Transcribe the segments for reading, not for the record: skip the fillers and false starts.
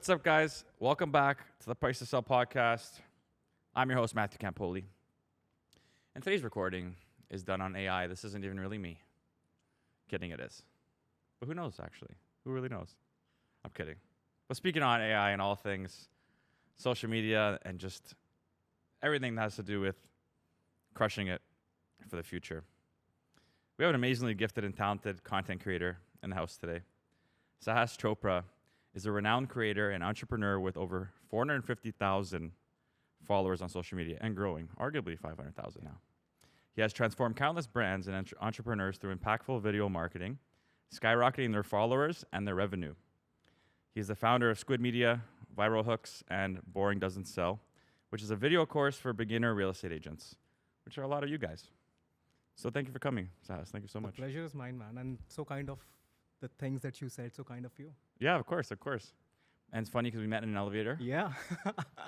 What's up, guys? Welcome back to the Price to Sell podcast. I'm your host, Matthew Campoli. And today's recording is done on AI. This isn't even really me. Kidding, it is. But who knows, actually? Who really knows? I'm kidding. But speaking on AI and all things social media and just everything that has to do with crushing it for the future, we have an amazingly gifted and talented content creator in the house today. Sahas Chopra is a renowned creator and entrepreneur with over 450,000 followers on social media and growing, arguably 500,000 now. He has transformed countless brands and entrepreneurs through impactful video marketing, skyrocketing their followers and their revenue. He's the founder of Squid Media, Viral Hooks, and Boring Doesn't Sell, which is a video course for beginner real estate agents, which are a lot of you guys. So thank you for coming, Sahas. Thank you so much. The pleasure is mine, man. And so kind of the things that you said, so kind of you. Yeah, of course, of course. And it's funny because we met in an elevator. Yeah.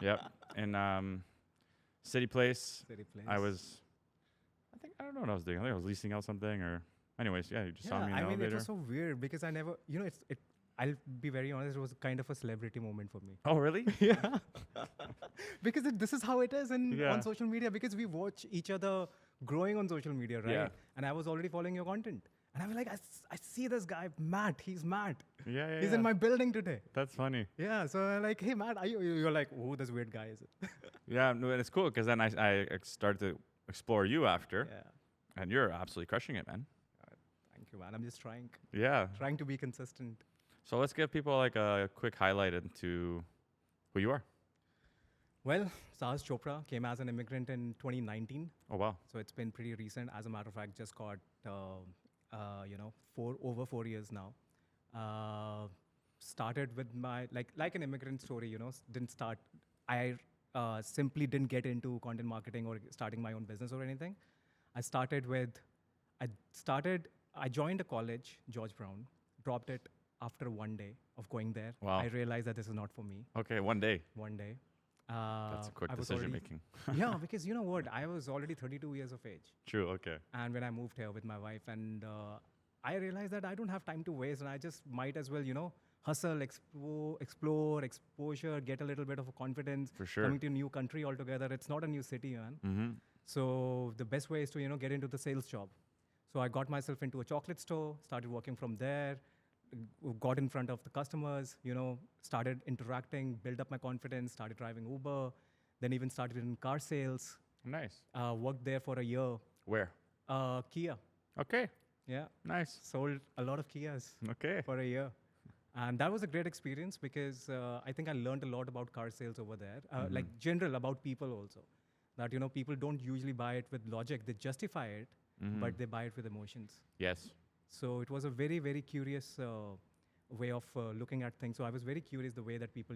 Yep. In City Place. City Place. I don't know what I was doing. I think I was leasing out something or, anyways, yeah, you just saw me in the elevator. it was so weird because I never, I'll be very honest, it was kind of a celebrity moment for me. Oh, really? Yeah. Because this is how it is Yeah. on social media, because we watch each other growing on social media, right? Yeah. And I was already following your content. And I was like, I see this guy, Matt, he's Matt. Yeah. He's in my building today. That's funny. Yeah, so I'm like, hey, Matt, you're like, who this weird guy is? Yeah, no, and it's cool because then I started to explore you after, Yeah. and you're absolutely crushing it, man. Thank you, man. I'm just trying Yeah. to be consistent. So let's give people like a quick highlight into who you are. Well, Sahas Chopra came as an immigrant in 2019. Oh, wow. So it's been pretty recent. As a matter of fact, just got, over 4 years now. Started with my, like an immigrant story, didn't start, I simply didn't get into content marketing or starting my own business or anything. I joined a college, George Brown, dropped it after one day of going there. Wow. I realized that this is not for me. Okay, one day. One day. That's a quick I was decision already- making. Yeah, because you know what? I was already 32 years of age. True, okay. And when I moved here with my wife, and I realized that I don't have time to waste, and I just might as well, hustle, explore, exposure, get a little bit of a confidence. For sure. Coming to a new country altogether. It's not a new city, man. Mm-hmm. So the best way is to, get into the sales job. So I got myself into a chocolate store, started working from there, got in front of the customers, started interacting, built up my confidence, started driving Uber, then even started in car sales, Nice. worked there for a year. Where? Kia, Okay, yeah, nice. sold a lot of Kias Okay. for a year. And that was a great experience because I think I learned a lot about car sales over there, like general about people also. That, people don't usually buy it with logic, they justify it, but they buy it with emotions. Yes. So it was a very, very curious way of looking at things. So I was very curious the way that people,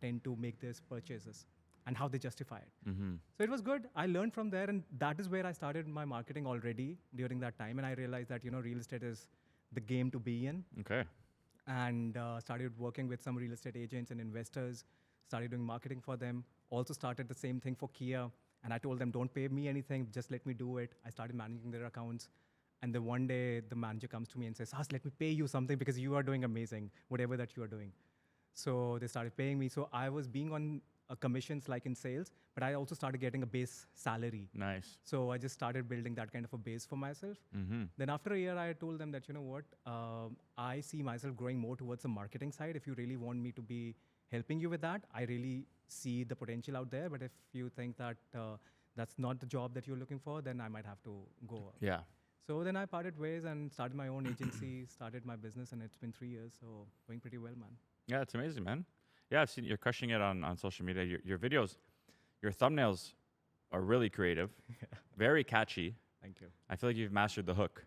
tend to make these purchases and how they justify it. Mm-hmm. So it was good. I learned from there, and that is where I started my marketing already during that time. And I realized that, real estate is the game to be in. Okay. And started working with some real estate agents and investors, started doing marketing for them. Also started the same thing for Kia. And I told them, don't pay me anything, just let me do it. I started managing their accounts. And then one day, the manager comes to me and says, Sahas, let me pay you something because you are doing amazing, whatever that you are doing. So they started paying me. So I was being on commissions like in sales, but I also started getting a base salary. Nice. So I just started building that kind of a base for myself. Mm-hmm. Then after a year, I told them that, you know what, I see myself growing more towards the marketing side. If you really want me to be helping you with that, I really see the potential out there. But if you think that that's not the job that you're looking for, then I might have to go. Yeah. So then I parted ways and started my own agency, started my business, and it's been 3 years, so going pretty well, man. Yeah, it's amazing, man. Yeah, I've seen you're crushing it on social media. Your videos, your thumbnails are really creative, very catchy. Thank you. I feel like you've mastered the hook,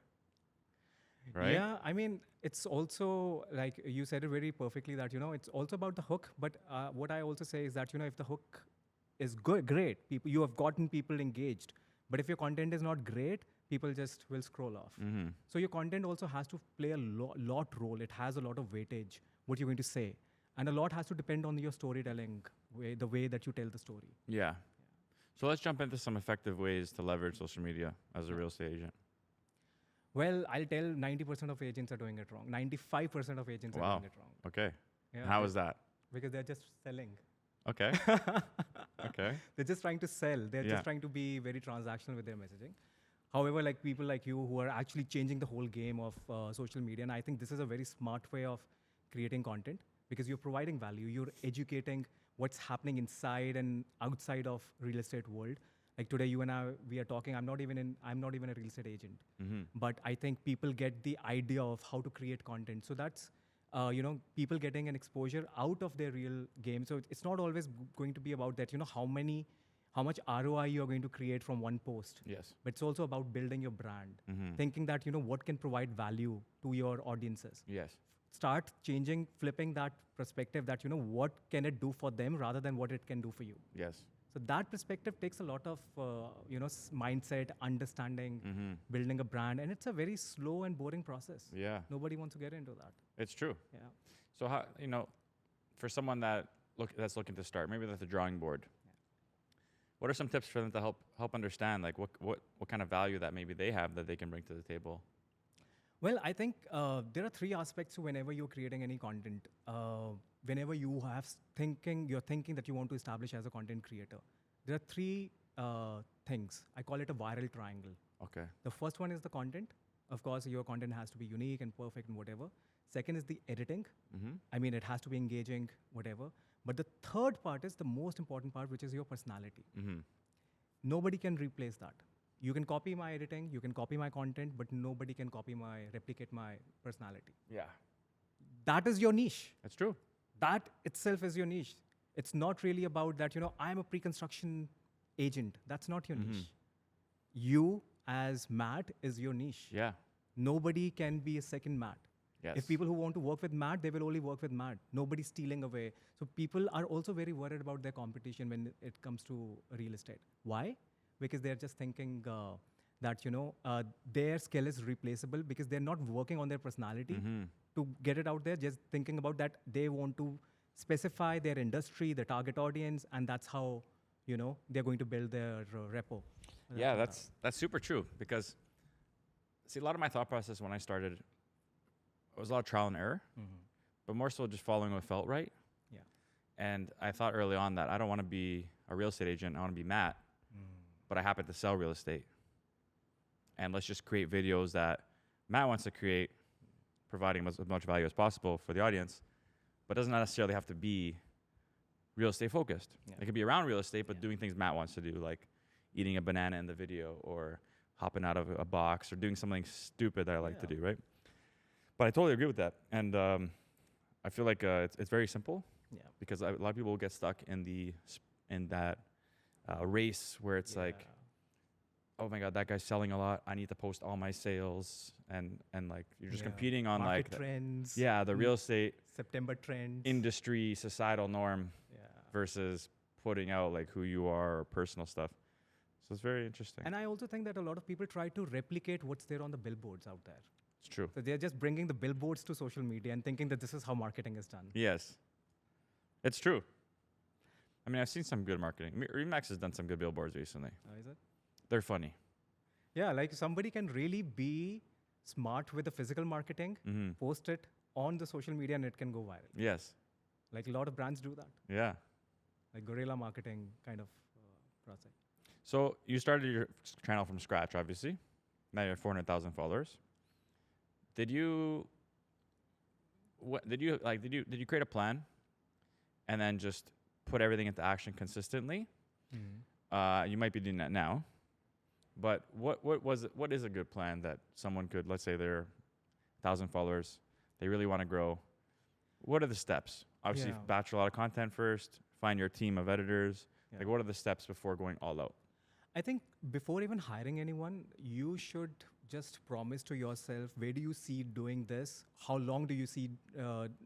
right? Yeah, I mean, it's also, like you said it very perfectly, that, it's also about the hook. But what I also say is that, if the hook is good, great, you have gotten people engaged. But if your content is not great, people just will scroll off. Mm-hmm. So your content also has to play a lot role. It has a lot of weightage, what you're going to say. And a lot has to depend on your storytelling, the way that you tell the story. Yeah. So let's jump into some effective ways to leverage social media as a real estate agent. Well, I'll tell 90% of agents are doing it wrong. 95% of agents are doing it wrong. Okay. Yeah, And how is that? Because they're just selling. Okay. Okay. They're just trying to sell. They're Yeah. just trying to be very transactional with their messaging. However, like people like you who are actually changing the whole game of social media, and I think this is a very smart way of creating content because you're providing value. You're educating what's happening inside and outside of real estate world. Like today, you and I, we are talking. I'm not even a real estate agent, Mm-hmm. but I think people get the idea of how to create content. So that's people getting an exposure out of their real game. So it's not always going to be about that. How much ROI you're going to create from one post. Yes. But it's also about building your brand, Mm-hmm. thinking that what can provide value to your audiences. Yes. Start changing, flipping that perspective that what can it do for them rather than what it can do for you. Yes. So that perspective takes a lot of mindset, understanding, Mm-hmm. building a brand, and it's a very slow and boring process. Yeah. Nobody wants to get into that. It's true. Yeah. So how for someone that's looking to start, maybe that's a drawing board. What are some tips for them to help understand like what kind of value that maybe they have that they can bring to the table? Well, I think there are three aspects to whenever you're creating any content. Whenever you're thinking that you want to establish as a content creator, there are three things. I call it a viral triangle. Okay. The first one is the content. Of course, your content has to be unique and perfect and whatever. Second is the editing. Mm-hmm. I mean, it has to be engaging, whatever. But the third part is the most important part, which is your personality. Mm-hmm. Nobody can replace that. You can copy my editing, you can copy my content, but nobody can replicate my personality. Yeah. That is your niche. That's true. That itself is your niche. It's not really about that, I'm a pre-construction agent. That's not your Mm-hmm. niche. You as Matt is your niche. Yeah. Nobody can be a second Matt. Yes. If people who want to work with Matt, they will only work with Matt. Nobody's stealing away. So people are also very worried about their competition when it comes to real estate. Why? Because they're just thinking that their skill is replaceable because they're not working on their personality Mm-hmm. to get it out there. Just thinking about that they want to specify their industry, their target audience, and that's how they're going to build their repo. Yeah, that's super true because see a lot of my thought process when I started was a lot of trial and error, but more so just following what felt right. Yeah. And I thought early on that I don't want to be a real estate agent. I want to be Matt, but I happen to sell real estate. And let's just create videos that Matt wants to create, providing as much value as possible for the audience, but doesn't necessarily have to be real estate focused. Yeah. It could be around real estate, but Yeah. doing things Matt wants to do, like eating a banana in the video or hopping out of a box or doing something stupid that I like to do, right? But I totally agree with that. And I feel like it's very simple because a lot of people get stuck in that race where it's like, oh my God, that guy's selling a lot. I need to post all my sales. And like, you're just competing on market like, trends. the real estate September trends. industry, societal norm versus putting out like who you are or personal stuff. So it's very interesting. And I also think that a lot of people try to replicate what's there on the billboards out there. It's true. So they're just bringing the billboards to social media and thinking that this is how marketing is done. Yes. It's true. I mean, I've seen some good marketing. Remax has done some good billboards recently. Oh, is it? They're funny. Yeah, like somebody can really be smart with the physical marketing, Mm-hmm. post it on the social media, and it can go viral. Yes. Like a lot of brands do that, Yeah. like guerrilla marketing kind of process. So you started your channel from scratch, obviously. Now you have 400,000 followers. Did you create a plan and then just put everything into action consistently? You might be doing that now, but what is a good plan that someone could, let's say they're 1,000 followers, they really want to grow. What are the steps? Obviously, batch a lot of content first, find your team of editors. Yeah. Like, what are the steps before going all out? I think before even hiring anyone, you should just promise to yourself, where do you see doing this? How long do you see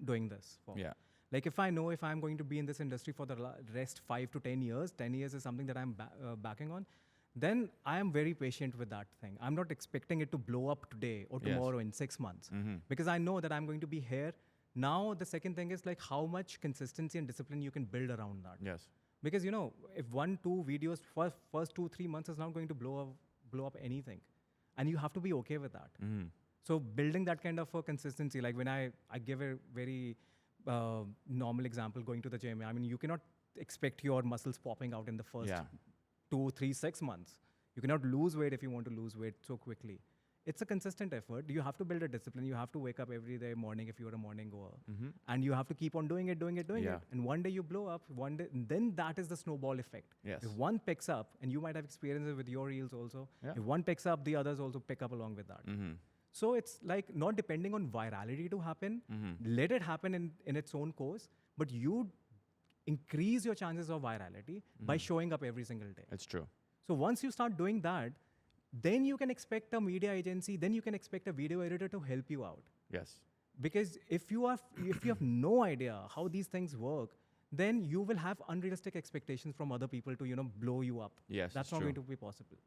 doing this for? Yeah. Like if I know if I'm going to be in this industry for the rest 5 to 10 years, 10 years is something that I'm backing on, then I am very patient with that thing. I'm not expecting it to blow up today or tomorrow in 6 months because I know that I'm going to be here. Now, the second thing is like how much consistency and discipline you can build around that. Yes. Because, if 1-2 videos, first 2-3 months is not going to blow up anything. And you have to be okay with that. So building that kind of a consistency, like when I give a very normal example, going to the gym. I mean, you cannot expect your muscles popping out in the first Yeah. 2, 3, 6 months. You cannot lose weight if you want to lose weight so quickly. It's a consistent effort. You have to build a discipline. You have to wake up every day morning if you're a morning goer. Mm-hmm. And you have to keep on doing it, doing it, doing Yeah. it. And one day you blow up, one day, then that is the snowball effect. Yes. If one picks up, and you might have experienced it with your reels also, Yeah. if one picks up, the others also pick up along with that. Mm-hmm. So it's like not depending on virality to happen. Mm-hmm. Let it happen in its own course, but you increase your chances of virality by showing up every single day. It's true. So once you start doing that, then you can expect a media agency, then you can expect a video editor to help you out. Yes. Because if you have no idea how these things work, then you will have unrealistic expectations from other people to blow you up. Yes. That's it's not true. going to be possible.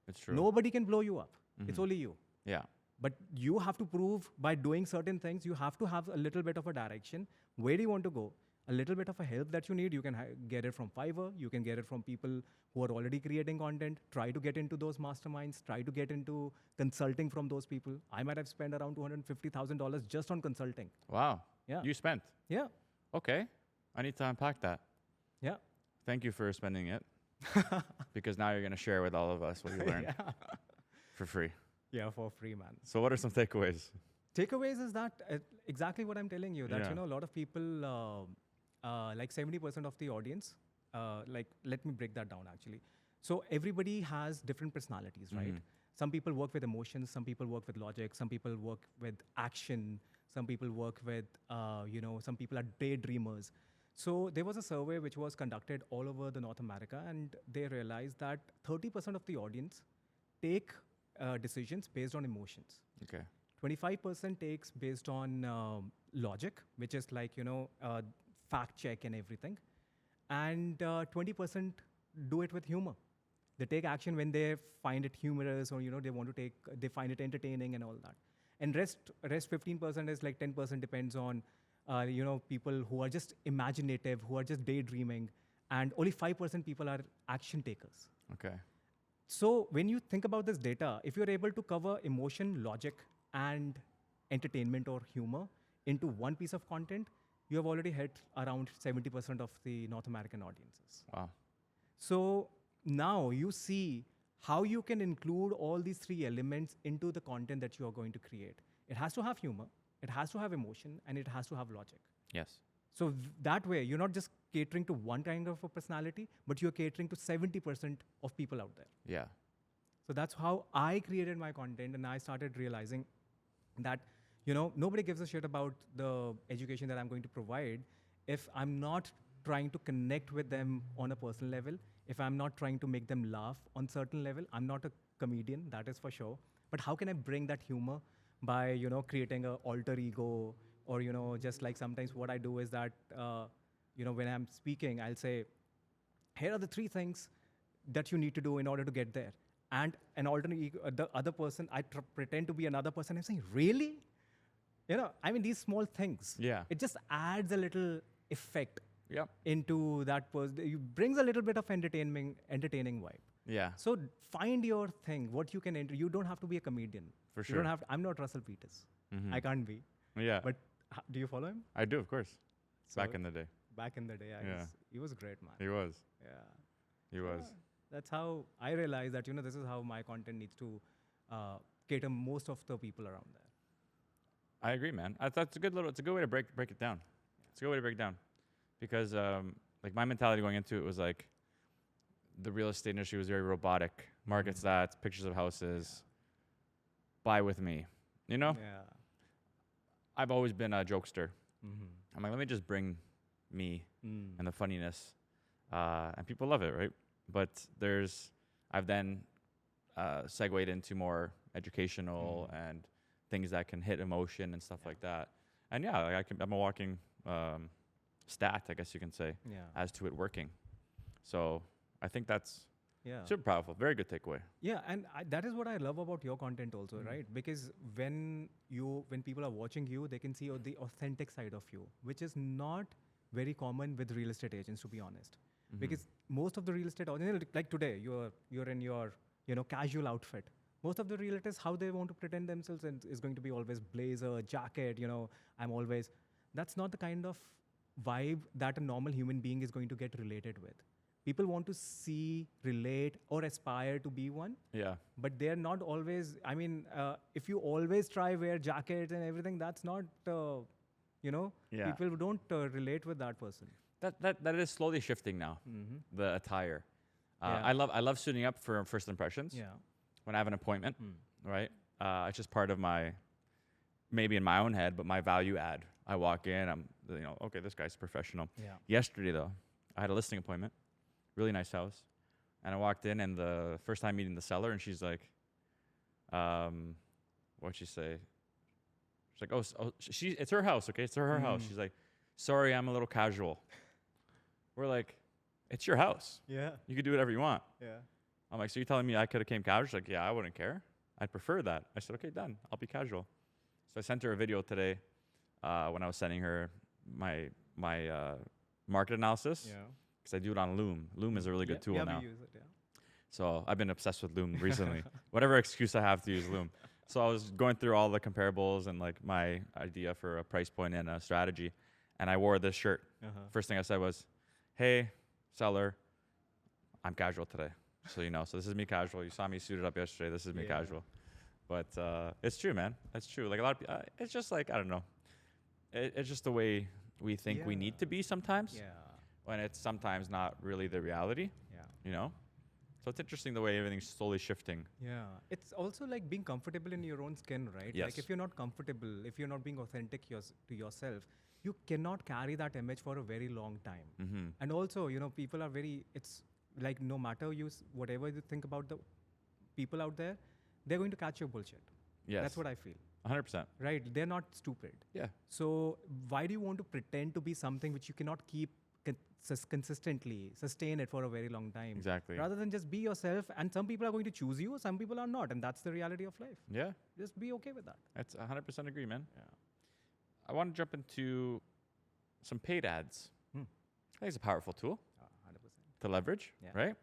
It's true. Nobody can blow you up. It's only you. Yeah. But you have to prove by doing certain things, you have to have a little bit of a direction. Where do you want to go? A little bit of a help that you need, you can get it from Fiverr. You can get it from people who are already creating content. Try to get into those masterminds. Try to get into consulting from those people. I might have spent around $250,000 just on consulting. Wow. Yeah. You spent. Yeah. Okay. I need to unpack that. Yeah. Thank you for spending it. Because now you're going to share with all of us what you learned Yeah. for free. Yeah, for free, man. So what are some takeaways? Takeaways is that exactly what I'm telling you, that Yeah. a lot of people, like 70% of the audience, like let me break that down actually. So everybody has different personalities, right? Some people work with emotions, some people work with logic, some people work with action, some people work with, some people are daydreamers. So there was a survey which was conducted all over the North America, and they realized that 30% of the audience take decisions based on emotions. Okay. 25% takes based on logic, which is like, fact check and everything. And 20% do it with humor. They take action when they find it humorous, or, they find it entertaining and all that. And rest 15% is like 10% depends on, people who are just imaginative, who are just daydreaming. And only 5% people are action takers. Okay. So when you think about this data, if you're able to cover emotion, logic, and entertainment or humor into one piece of content, you have already hit around 70% of the North American audiences. Wow. So now you see how you can include all these three elements into the content that you are going to create. It has to have humor, it has to have emotion, and it has to have logic. Yes. So that way, you're not just catering to one kind of a personality, but you're catering to 70% of people out there. Yeah. So that's how I created my content, and I started realizing that, nobody gives a shit about the education that I'm going to provide if I'm not trying to connect with them on a personal level, if I'm not trying to make them laugh on certain level. I'm not a comedian, that is for sure. But how can I bring that humor by, creating an alter ego, or, just like sometimes what I do is that, when I'm speaking, I'll say, here are the 3 things that you need to do in order to get there. And an alternate ego, the other person, I pretend to be another person. I'm saying, really? These small things. Yeah. It just adds a little effect Yep. into that person. It brings a little bit of entertaining vibe. Yeah. So find your thing, what you can enter. You don't have to be a comedian. For You sure. don't have to, I'm not Russell Peters. Mhm. I can't be. Yeah. But do you follow him? I do, of course. So Back in the day. Back in the day, Yeah. he was great, man. He was. Yeah. He was. That's how I realized that, this is how my content needs to cater most of the people around there. I agree, man. That's it's a good way to break it down. It's a good way to break it down. Because like my mentality going into it was like the real estate industry was very robotic. Market stats, pictures of houses, buy with me. Yeah. I've always been a jokester. Mm-hmm. I'm like, let me just bring me Mm. and the funniness. And people love it, right? But I've then segued into more educational and things that can hit emotion and stuff like that. And yeah, I'm a walking stat, I guess you can say, Yeah. as to it working. So I think that's Yeah. super powerful. Very good takeaway. Yeah, and that is what I love about your content also, right? Because when people are watching you, they can see the authentic side of you, which is not very common with real estate agents, to be honest. Because most of the real estate agents, like today, you're in your casual outfit. Most of the realtors, how they want to pretend themselves is going to be always blazer, jacket. I'm always. that's not the kind of vibe that a normal human being is going to get related with. People want to see, relate, or aspire to be one, Yeah. but they're not always. I mean, if you always try wear jackets and everything, that's not, Yeah. people don't relate with that person. That is slowly shifting now. Mm-hmm. The attire. Yeah. I love suiting up for first impressions. Yeah. When I have an appointment, Mm. right? It's just part of my, maybe in my own head, but my value add. I walk in, okay, this guy's professional. Yeah. Yesterday though, I had a listing appointment, really nice house, and I walked in, and the first time meeting the seller, and she's like, what'd she say? She's like, it's her house, okay? It's her house. She's like, sorry, I'm a little casual. We're like, it's your house. Yeah. You can do whatever you want. Yeah. I'm like, so you're telling me I could have came casual? She's like, yeah, I wouldn't care. I'd prefer that. I said, okay, done. I'll be casual. So I sent her a video today when I was sending her my market analysis. Yeah. Because I do it on Loom. Loom is a really good tool now. We use it, yeah. So I've been obsessed with Loom recently. Whatever excuse I have to use Loom. So I was going through all the comparables and like my idea for a price point and a strategy. And I wore this shirt. First thing I said was, hey, seller, I'm casual today. So, so this is me casual. You saw me suited up yesterday. This is me casual. But it's true, man. It's true. Like a lot of people, it's just like, I don't know. It's just the way we think we need to be sometimes. Yeah. When it's sometimes not really the reality. Yeah. So it's interesting the way everything's slowly shifting. Yeah. It's also like being comfortable in your own skin, right? Yes. Like if you're not comfortable, if you're not being authentic to yourself, you cannot carry that image for a very long time. Mm-hmm. And also, people are it's like no matter whatever you think about the people out there, they're going to catch your bullshit. Yes. That's what I feel. 100%. Right? They're not stupid. Yeah. So why do you want to pretend to be something which you cannot keep consistently, sustain it for a very long time? Exactly. Rather than just be yourself, and some people are going to choose you, some people are not, and that's the reality of life. Yeah. Just be okay with that. That's 100% agree, man. Yeah. I want to jump into some paid ads. I think it's a powerful tool 100%. to leverage, Yeah. right?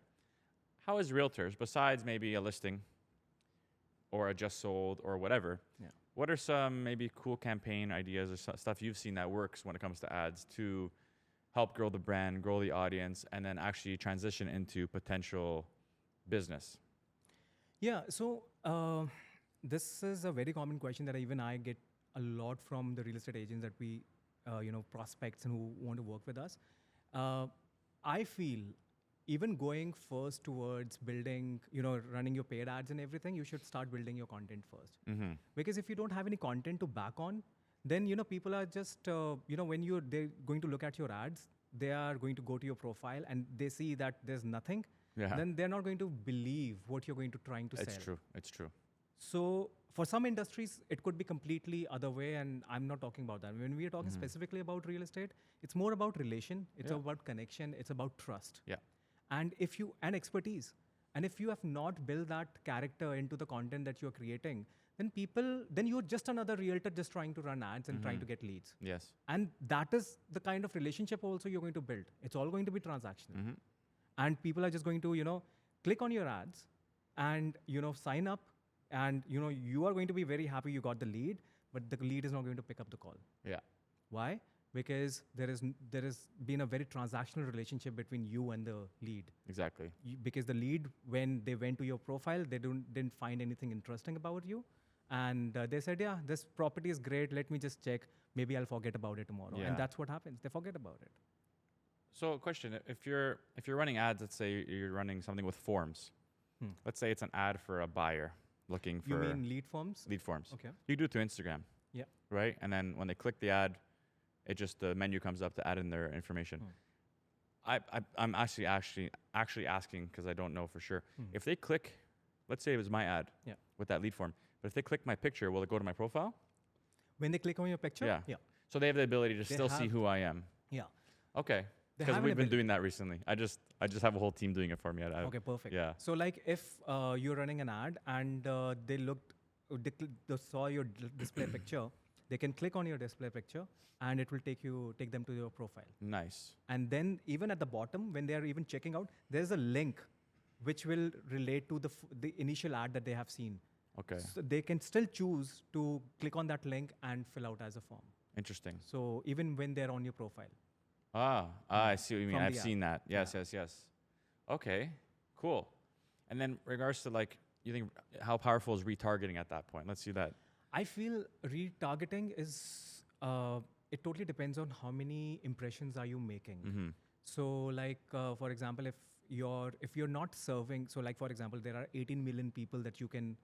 How is realtors, besides maybe a listing or a just sold or whatever, what are some maybe cool campaign ideas or stuff you've seen that works when it comes to ads to help grow the brand, grow the audience, and then actually transition into potential business? Yeah, so this is a very common question that even I get a lot from the real estate agents that we, prospects and who want to work with us. I feel even going first towards building, running your paid ads and everything, you should start building your content first. Mm-hmm. Because if you don't have any content to back on, then, people are just, when they're going to look at your ads, they are going to go to your profile and they see that there's nothing, then they're not going to believe what you're going to trying to sell. It's true. So for some industries, it could be completely other way, and I'm not talking about that. When we are talking specifically about real estate, it's more about relation, it's about connection, it's about trust. Yeah. And and expertise. And if you have not built that character into the content that you're creating, then you're just another realtor just trying to run ads and trying to get leads. Yes. And that is the kind of relationship also you're going to build. It's all going to be transactional. And people are just going to, click on your ads and, sign up, and, you are going to be very happy you got the lead, but the lead is not going to pick up the call. Yeah. Why? Because there has been a very transactional relationship between you and the lead. Exactly. Because the lead, when they went to your profile, they didn't find anything interesting about you. And they said, yeah, this property is great. Let me just check. Maybe I'll forget about it tomorrow. Yeah. And that's what happens. They forget about it. So question, if you're running ads, let's say you're running something with forms. Let's say it's an ad for a buyer looking for... You mean lead forms? Lead forms. Okay. You do it through Instagram. Yeah. Right? And then when they click the ad, the menu comes up to add in their information. I'm actually asking because I don't know for sure. If they click, let's say it was my ad with that lead form, but if they click my picture, will it go to my profile? When they click on your picture? Yeah. So they have the ability to still see who I am. Yeah. Okay. Because we've been doing that recently. I just have a whole team doing it for me. Okay, perfect. Yeah. So like if you're running an ad and they saw your display picture, they can click on your display picture and it will take them to your profile. Nice. And then even at the bottom, when they are even checking out, there's a link which will relate to the initial ad that they have seen. Okay. So they can still choose to click on that link and fill out as a form. Interesting. So even when they're on your profile. I see what you mean. From I've the app. seen that. Yes, Yeah. yes. Okay, cool. And then regards to like, you think how powerful is retargeting at that point? Let's see that. I feel retargeting is, it totally depends on how many impressions are you making. Mm-hmm. So like, for example, if you're not serving, so like, for example, there are 18 million people that you can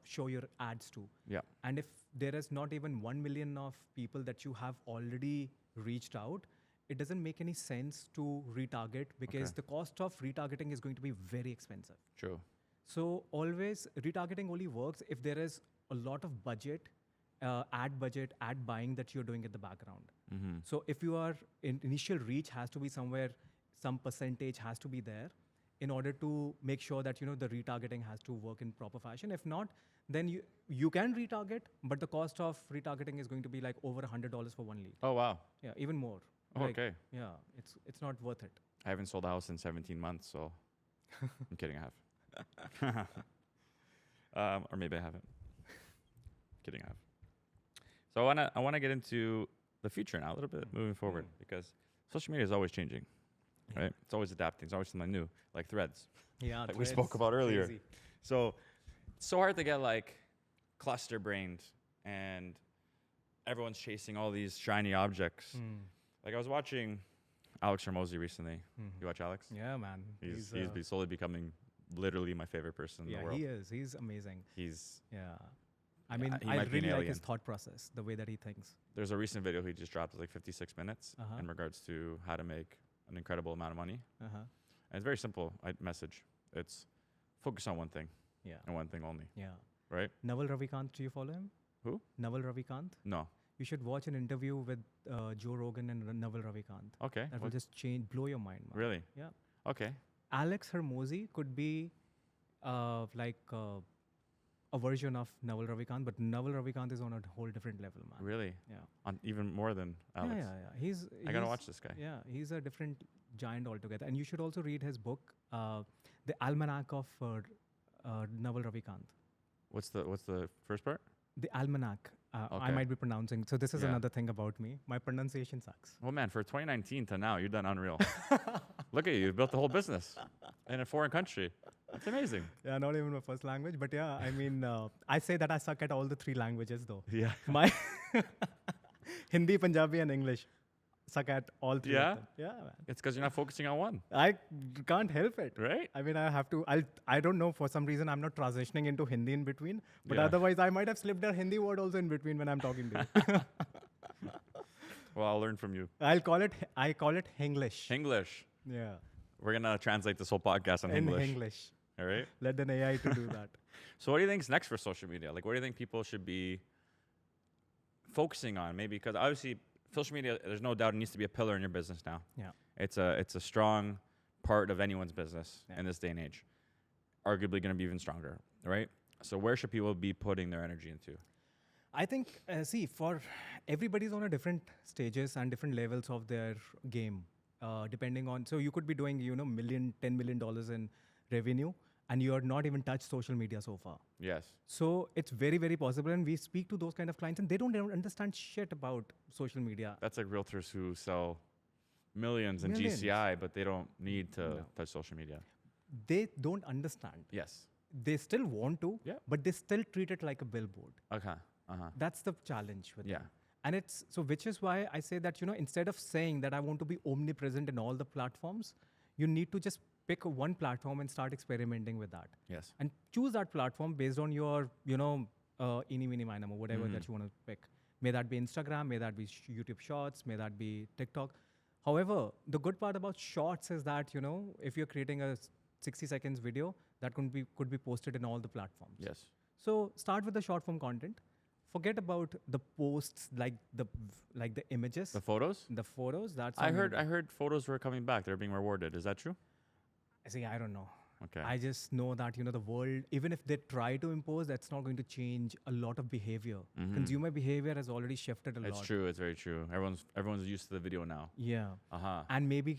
show your ads to. Yeah. And if there is not even 1 million of people that you have already reached out, it doesn't make any sense to retarget because Okay. the cost of retargeting is going to be very expensive. True. So always retargeting only works if there is a lot of budget, ad buying that you're doing in the background. Mm-hmm. So if your initial reach has to be somewhere, some percentage has to be there in order to make sure that the retargeting has to work in proper fashion. If not, then you can retarget, but the cost of retargeting is going to be like over $100 for one lead. Oh wow. Yeah, even more. Okay. Yeah, it's not worth it. I haven't sold a house in 17 months, so I'm kidding. I have. Or maybe I haven't. Kidding, I have. So I wanna get into the future now a little bit, moving forward, because social media is always changing, right? It's always adapting. It's always something new, like threads, Yeah, like we spoke about earlier. So it's so hard to get like cluster brained, and everyone's chasing all these shiny objects. Like I was watching Alex Hormozy recently. You watch Alex? Yeah, man. He's slowly becoming literally my favorite person in the world. He is. He's amazing. He's I mean, he I might be an really like his alien. thought process, the way that he thinks. There's a recent video he just dropped, it's like 56 minutes, Uh-huh. in regards to how to make an incredible amount of money. Uh-huh. And it's very simple message. It's focus on one thing Yeah. and one thing only, Yeah. right? Naval Ravikant, do you follow him? Who? Naval Ravikant. No. You should watch an interview with Joe Rogan and Naval Ravikant. Okay. That will just blow your mind, man. Really? Yeah. Okay. Alex Hormozy could be like a version of Naval Ravikant, but Naval Ravikant is on a whole different level, man. Really? Yeah. On even more than Alex. Yeah. I gotta watch this guy. Yeah, he's a different giant altogether. And you should also read his book, The Almanac of Naval Ravikant. What's the first part? The Almanac. I Okay. might be pronouncing. So this is Yeah. another thing about me. My pronunciation sucks. Well, man, for 2019 to now, you've done unreal. Look at you. You've built the whole business in a foreign country. That's amazing. Yeah, not even my first language, but yeah, I mean, I say that I suck at all the three languages though. Yeah. My Hindi, Punjabi, and English suck at all three Yeah? of them. Yeah, man. It's because you're not focusing on one, I can't help it. right? I mean, I have to. I don't know. For some reason, I'm not transitioning into Hindi in between. But Yeah. otherwise, I might have slipped a Hindi word also in between when I'm talking to you. Well, I'll learn from you. I call it Hinglish. English. Yeah. We're gonna translate this whole podcast in In English. English. All right. Let an AI to do that. So, what do you think is next for social media? Like, what do you think people should be focusing on? Maybe because obviously, social media, there's no doubt it needs to be a pillar in your business now. Yeah. It's a strong part of anyone's business Yeah. in this day and age. Arguably, going to be even stronger, right? So, where should people be putting their energy into? I think, for everybody's on a different stages and different levels of their game, depending on. So you could be doing, $10 million in revenue, and you are not even touched social media so far. Yes. So it's very, very possible, and we speak to those kind of clients, and they don't even understand shit about social media. That's like realtors who sell millions in Millions. GCI, but they don't need to No. touch social media. They don't understand. Yes. They still want to, Yeah. but they still treat it like a billboard. Okay. Uh-huh. That's the challenge with Yeah. them. And it's so, which is why I say that, instead of saying that I want to be omnipresent in all the platforms, you need to just pick one platform and start experimenting with that. Yes. And choose that platform based on your, eeny, meeny, miny, mo, whatever that you want to pick. May that be Instagram, may that be YouTube Shorts, may that be TikTok. However, the good part about Shorts is that, if you're creating a 60 seconds video, that could be posted in all the platforms. Yes. So start with the short form content. Forget about the posts like the images, The photos? the photos. That's I heard photos were coming back. They're being rewarded. Is that true? I don't know. Okay. I just know that the world, even if they try to impose, that's not going to change a lot of behavior. Consumer behavior has already shifted a lot. It's true. It's very true. Everyone's used to the video now. Yeah. Uh-huh. And maybe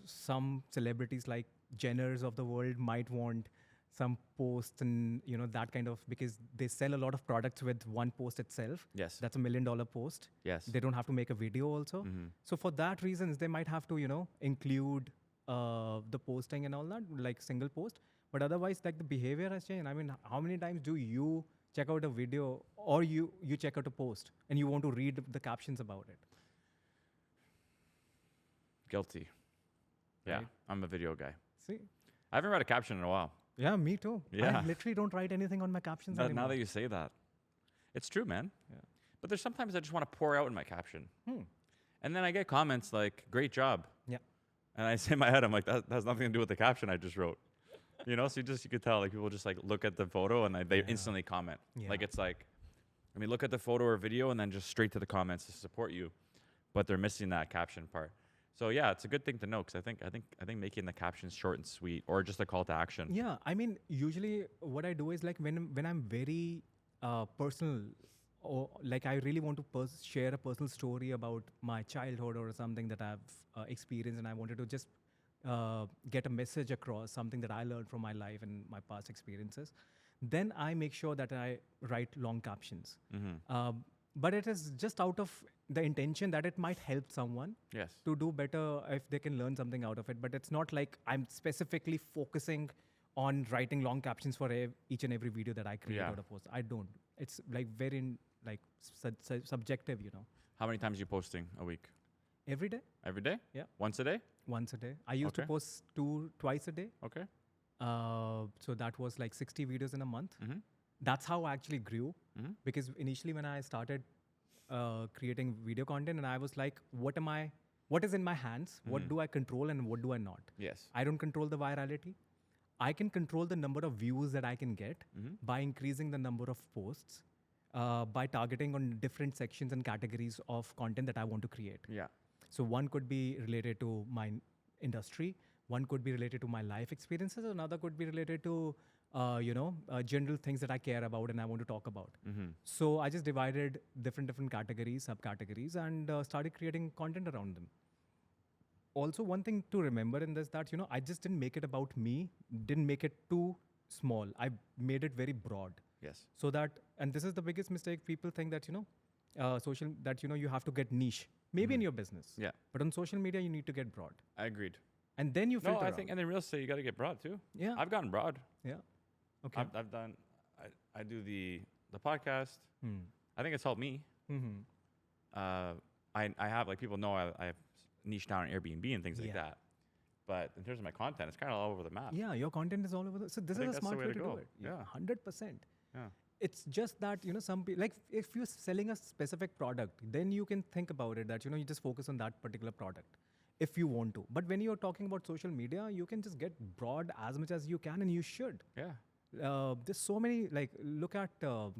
some celebrities like Jenners of the world might want some posts and that kind of, because they sell a lot of products with one post itself. Yes. That's $1 million post. Yes. They don't have to make a video also. So for that reasons, they might have to include the posting and all that, like single post. But otherwise, like, the behavior has changed. I mean, how many times do you check out a video or you check out a post and you want to read the captions about it? Guilty. Yeah, Right. I'm a video guy. See? I haven't read a caption in a while. Yeah, me too. Yeah. I literally don't write anything on my captions anymore. Now that you say that, it's true, man. Yeah. But there's sometimes I just want to pour out in my caption. Hmm. And then I get comments like, great job. Yeah. And I say in my head, I'm like, that has nothing to do with the caption I just wrote. So you could tell, like, people just like look at the photo and they instantly comment. Yeah. Like, it's like, look at the photo or video and then just straight to the comments to support you. But they're missing that caption part. So yeah, it's a good thing to know, because I think making the captions short and sweet, or just a call to action. Yeah, I mean, usually what I do is, like, when I'm very personal, or like I really want to share a personal story about my childhood or something that I've experienced, and I wanted to just get a message across, something that I learned from my life and my past experiences, then I make sure that I write long captions. But it is just out of the intention that it might help someone Yes. to do better if they can learn something out of it. But it's not like I'm specifically focusing on writing long captions for each and every video that I create Yeah. or post. I don't. It's like very subjective, How many times are you posting a week? Every day, Every day? Yeah. Once a day? once a day. I used to Okay. post twice a day. Okay. So that was like 60 videos in a month. Mm-hmm. That's how I actually grew. Mm-hmm. Because initially when I started creating video content, and I was like, what is in my hands? What do I control and what do I not? Yes. I don't control the virality. I can control the number of views that I can get by increasing the number of posts, by targeting on different sections and categories of content that I want to create. Yeah. So one could be related to my industry, one could be related to my life experiences, another could be related to general things that I care about and I want to talk about. So I just divided different categories, subcategories, and started creating content around them. Also, one thing to remember in this, that I just didn't make it about me, didn't make it too small. I made it very broad. Yes. So that, and this is the biggest mistake, people think that you have to get niche, maybe in your business. Yeah. But on social media, you need to get broad. I agreed. And then you filter No, I out. think, and in real estate, you got to get broad too. Yeah. I've gotten broad. Yeah. Okay. I've done, I do the podcast. Hmm. I think it's helped me. Mm-hmm. I have, like, people know I have niche down on Airbnb and things like Yeah. that. But in terms of my content, it's kind of all over the map. Yeah, your content is all over the. So this think is a that's the smart way way to to go. do it. Yeah. 100%. Yeah. It's just that some people, like, if you're selling a specific product, then you can think about it that you just focus on that particular product if you want to. But when you're talking about social media, you can just get broad as much as you can, and you should. Yeah. There's so many, like, look at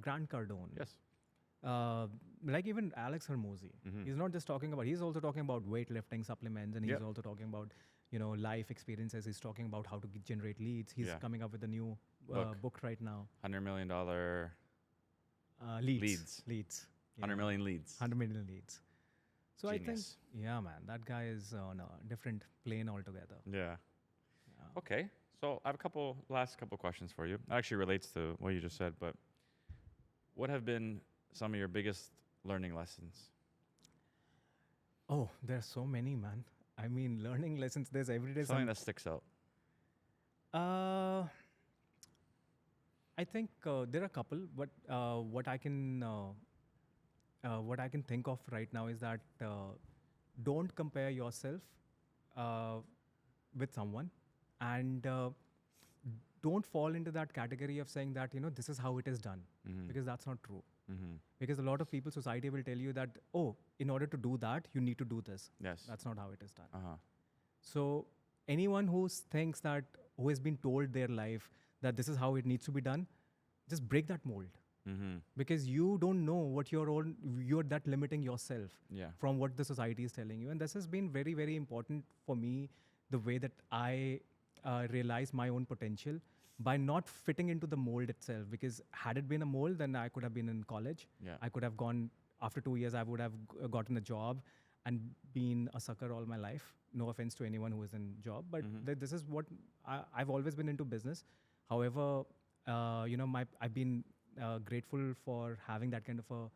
Grant Cardone. Yes. Like even Alex Hermosi. He's not just talking about, he's also talking about weightlifting supplements, and he's Yep. also talking about, life experiences. He's talking about how to generate leads. He's Yeah. coming up with a new book right now. $100 million, Leads. Leads. Yeah. 100 million leads. 100 million leads. So I think, Genius. yeah, man, that guy is on a different plane altogether. Yeah. Yeah. Okay. So I have last couple questions for you. It actually relates to what you just said, but what have been some of your biggest learning lessons? Oh, there's so many, man. I mean, learning lessons, there's every day Something that sticks out. I think there are a couple, but what I can think of right now is that don't compare yourself with someone, and don't fall into that category of saying that this is how it is done, because that's not true. Because a lot of people, society will tell you that, oh, in order to do that, you need to do this. Yes. That's not how it is done. Uh-huh. So anyone who thinks that, who has been told their life that this is how it needs to be done, just break that mold. Because you don't know what you're that limiting yourself Yeah. from what the society is telling you. And this has been very, very important for me, the way that I realize my own potential by not fitting into the mold itself. Because had it been a mold, then I could have been in college. Yeah. I could have gone, after 2 years, I would have gotten a job and been a sucker all my life. No offense to anyone who is in job, but this is what I've always been into business. However, I've been grateful for having that kind of a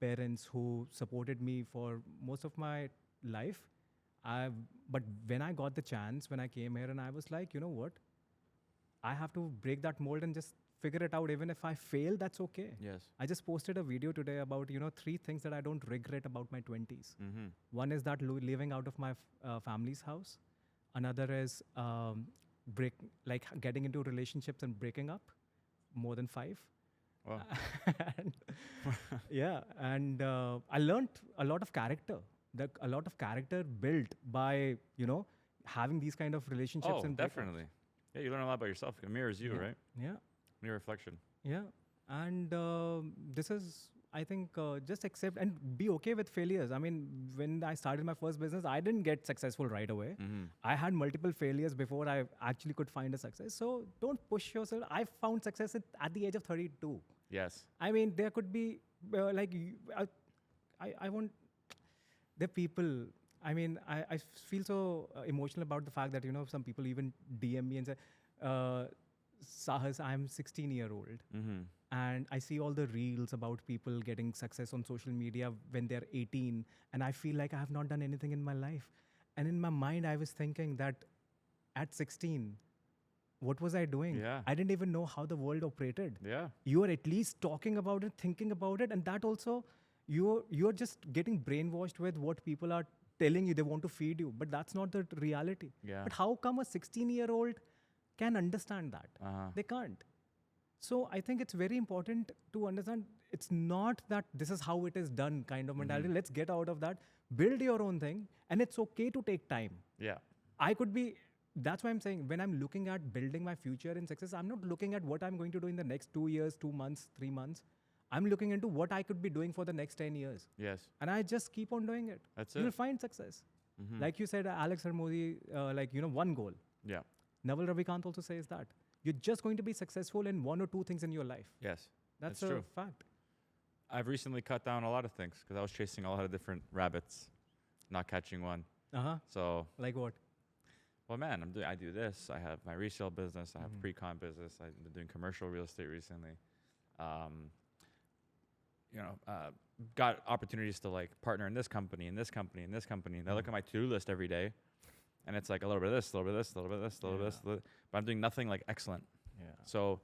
parents who supported me for most of my life. I but when I got the chance, when I came here, and I was like, you know what, I have to break that mold and just figure it out. Even if I fail, that's okay. Yes. I just posted a video today about 3 things that I don't regret about my 20s. Mm-hmm. One is that living out of my family's house. Another is getting into relationships and breaking up, more than 5. Wow. And and I learned a lot of character. A lot of character built by having these kind of relationships Oh, and breakups. definitely. Yeah, you learn a lot about yourself. It mirrors you, Yeah. right? Yeah. Mirror reflection. Yeah, and this is, I think, just accept and be okay with failures. I mean, when I started my first business, I didn't get successful right away. Mm-hmm. I had multiple failures before I actually could find a success. So don't push yourself. I found success at the age of 32. Yes. I mean, there could be I want the people. I mean, I feel so emotional about the fact that some people even DM me and say, Sahas, I'm 16-year-old. Mm-hmm. And I see all the reels about people getting success on social media when they're 18, and I feel like I have not done anything in my life. And in my mind, I was thinking that at 16, what was I doing? Yeah. I didn't even know how the world operated. Yeah. You are at least talking about it, thinking about it, and that also, you're just getting brainwashed with what people are telling you they want to feed you, but that's not the reality. Yeah. But how come a 16-year-old can understand that? Uh-huh. They can't. So I think it's very important to understand it's not that this is how it is done kind of mentality. Let's get out of that. Build your own thing, and it's okay to take time. Yeah. That's why I'm saying when I'm looking at building my future in success, I'm not looking at what I'm going to do in the next 2 years, 2 months, 3 months. I'm looking into what I could be doing for the next 10 years. Yes. And I just keep on doing it. That's You'll it. find success. Mm-hmm. Like you said, Alex Hermodi, one goal. Yeah. Naval Ravikant also says that. You're just going to be successful in 1 or 2 things in your life. Yes. That's That's a true. fact. I've recently cut down a lot of things because I was chasing a lot of different rabbits, not catching one. Uh-huh. So, Like what? well, man, I do this. I have my resale business. I have pre-con business. I've been doing commercial real estate recently. Got opportunities to like partner in this company, in this company, in this company. And I look at my to-do list every day, and it's like a little bit of this, a little bit of this, a little bit of this, a little bit of this. But I'm doing nothing like excellent. Yeah. So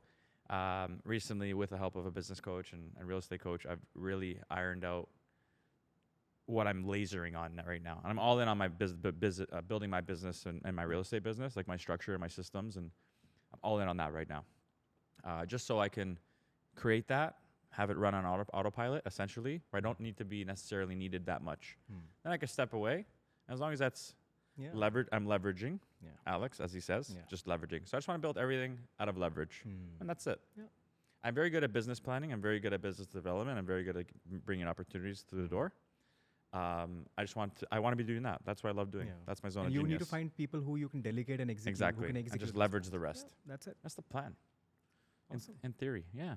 recently, with the help of a business coach and real estate coach, I've really ironed out what I'm lasering on right now. And I'm all in on my building my business and my real estate business, like my structure and my systems. And I'm all in on that right now. Just so I can create that, have it run on autopilot, essentially, where I don't need to be necessarily needed that much. Then I can step away. As long as that's I'm leveraging, Alex, as he says, just leveraging. So I just want to build everything out of leverage. And that's it. Yeah. I'm very good at business planning. I'm very good at business development. I'm very good at bringing opportunities through the door. I want to be doing that. That's what I love doing. Yeah. That's my zone And of you genius. need to find people who you can delegate and execute. Exactly. Who can And execute just leverage the rest. Yeah, that's it. That's the plan. Awesome. In theory, yeah.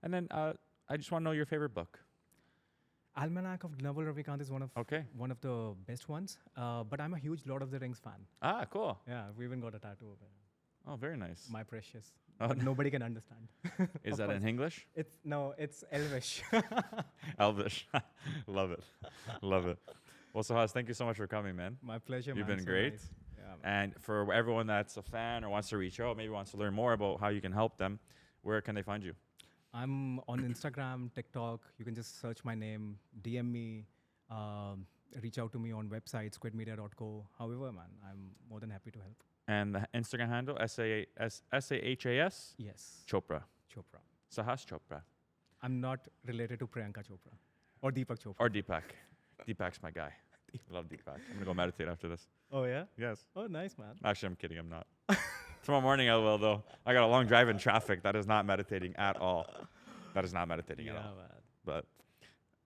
And then I just want to know your favorite book. Almanac of Naval Ravikant is one of the best ones. But I'm a huge Lord of the Rings fan. Ah, cool. Yeah, we even got a tattoo of it. Oh, very nice. My precious. Oh, But nobody can understand. Is that in English? It's Elvish. Elvish. Love it. Love it. Well, Sahas, thank you so much for coming, man. My pleasure, You've man. been So great. nice. Yeah, man. And for everyone that's a fan or wants to reach out, maybe wants to learn more about how you can help them, where can they find you? I'm on Instagram, TikTok. You can just search my name, DM me, reach out to me on website, squidmedia.co. However, man, I'm more than happy to help. And the Instagram handle, Sahas Yes. Chopra. Chopra. Sahas Chopra. I'm not related to Priyanka Chopra or Deepak Chopra. Or Deepak. Deepak's my guy. Love Deepak. I'm going to go meditate after this. Oh, yeah? Yes. Oh, nice, man. Actually, I'm kidding. I'm not. Tomorrow morning I will, though. I got a long drive in traffic. That is not meditating at all. That is not meditating at all. Man. But,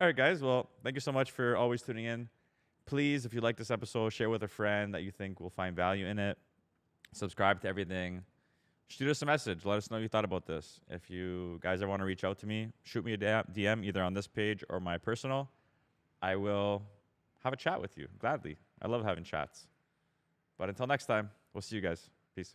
all right, guys. Well, thank you so much for always tuning in. Please, if you like this episode, share with a friend that you think will find value in it. Subscribe to everything. Shoot us a message. Let us know you thought about this. If you guys ever want to reach out to me, shoot me a DM either on this page or my personal. I will have a chat with you gladly. I love having chats. But until next time, we'll see you guys. Peace.